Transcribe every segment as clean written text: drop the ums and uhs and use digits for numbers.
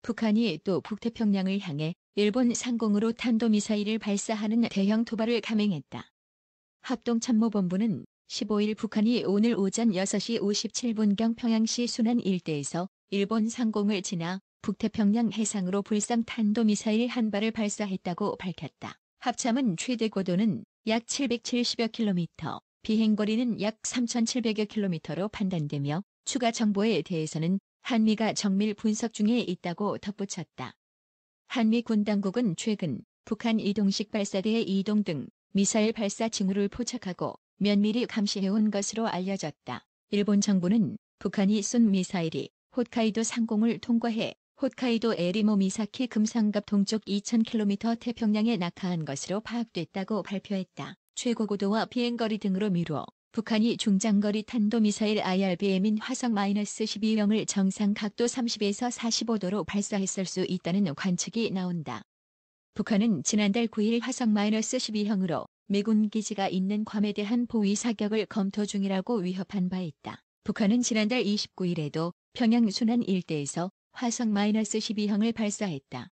북한이 또 북태평양을 향해 일본 상공으로 탄도미사일을 발사하는 대형 도발을 감행했다. 합동참모본부는 15일 북한이 오늘 오전 6시 57분경 평양시 순안 일대에서 일본 상공을 지나 북태평양 해상으로 불상 탄도미사일 한 발을 발사했다고 밝혔다. 합참은 최대 고도는 약 770여 킬로미터, 비행거리는 약 3,700여 킬로미터로 판단되며 추가 정보에 대해서는 한미가 정밀 분석 중에 있다고 덧붙였다. 한미 군 당국은 최근 북한 이동식 발사대의 이동 등 미사일 발사 징후를 포착하고 면밀히 감시해온 것으로 알려졌다. 일본 정부는 북한이 쏜 미사일이 홋카이도 상공을 통과해 홋카이도 에리모 미사키 금상갑 동쪽 2,000km 태평양에 낙하한 것으로 파악됐다고 발표했다. 최고 고도와 비행거리 등으로 미루어 북한이 중장거리 탄도미사일 IRBM인 화성-12형을 정상 각도 30에서 45도로 발사했을 수 있다는 관측이 나온다. 북한은 지난달 9일 화성-12형으로 미군 기지가 있는 괌에 대한 포위 사격을 검토 중이라고 위협한 바 있다. 북한은 지난달 29일에도 평양 순안 일대에서 화성-12형을 발사했다.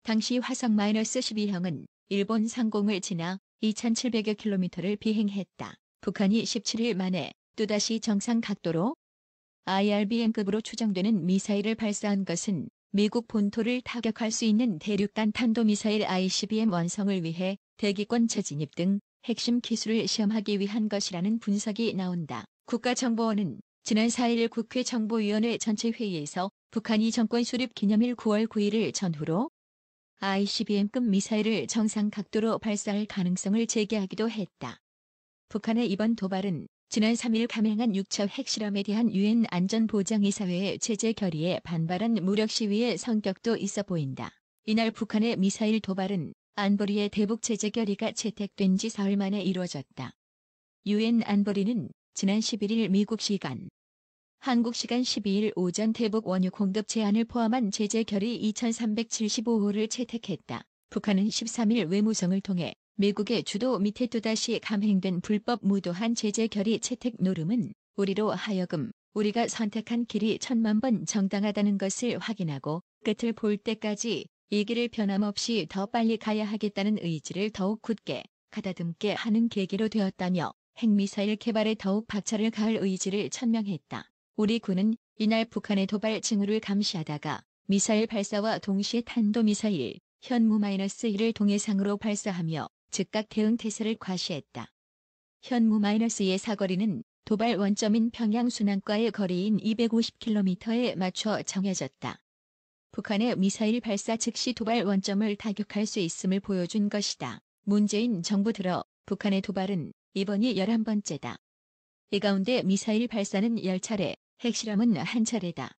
당시 화성-12형은 일본 상공을 지나 2,700여 킬로미터를 비행했다. 북한이 17일 만에 또다시 정상 각도로 IRBM급으로 추정되는 미사일을 발사한 것은 미국 본토를 타격할 수 있는 대륙간 탄도미사일 ICBM 완성을 위해 대기권 재진입 등 핵심 기술을 시험하기 위한 것이라는 분석이 나온다. 국가정보원은 지난 4일 국회 정보위원회 전체 회의에서 북한이 정권 수립 기념일 9월 9일을 전후로 ICBM급 미사일을 정상 각도로 발사할 가능성을 제기하기도 했다. 북한의 이번 도발은 지난 3일 감행한 6차 핵실험에 대한 유엔 안전보장이사회의 제재 결의에 반발한 무력 시위의 성격도 있어 보인다. 이날 북한의 미사일 도발은 안보리의 대북 제재 결의가 채택된 지 사흘 만에 이루어졌다. 유엔 안보리는 지난 11일 미국 시간, 한국 시간 12일 오전 대북 원유 공급 제한을 포함한 제재 결의 2375호를 채택했다. 북한은 13일 외무성을 통해 미국의 주도 밑에 또다시 감행된 불법 무도한 제재 결의 채택 노름은 우리로 하여금 우리가 선택한 길이 1000만 번 정당하다는 것을 확인하고 끝을 볼 때까지 이 길을 변함없이 더 빨리 가야 하겠다는 의지를 더욱 굳게 가다듬게 하는 계기로 되었다며 핵미사일 개발에 더욱 박차를 가할 의지를 천명했다. 우리 군은 이날 북한의 도발 징후를 감시하다가 미사일 발사와 동시에 탄도미사일 현무-1을 동해상으로 발사하며 즉각 대응 태세를 과시했다. 현무-2의 사거리는 도발 원점인 평양 순안과의 거리인 250km에 맞춰 정해졌다. 북한의 미사일 발사 즉시 도발 원점을 타격할 수 있음을 보여준 것이다. 문재인 정부 들어 북한의 도발은 이번이 11번째다. 이 가운데 미사일 발사는 10차례, 핵실험은 1차례다.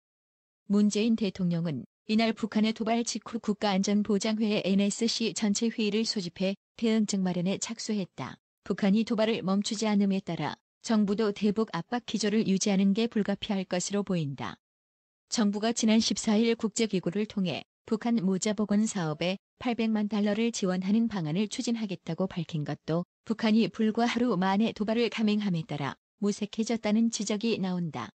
문재인 대통령은 이날 북한의 도발 직후 국가안전보장회의 NSC 전체 회의를 소집해 대응책 마련에 착수했다. 북한이 도발을 멈추지 않음에 따라 정부도 대북 압박 기조를 유지하는 게 불가피할 것으로 보인다. 정부가 지난 14일 국제기구를 통해 북한 모자복원 사업에 800만 달러를 지원하는 방안을 추진하겠다고 밝힌 것도 북한이 불과 하루 만에 도발을 감행함에 따라 무색해졌다는 지적이 나온다.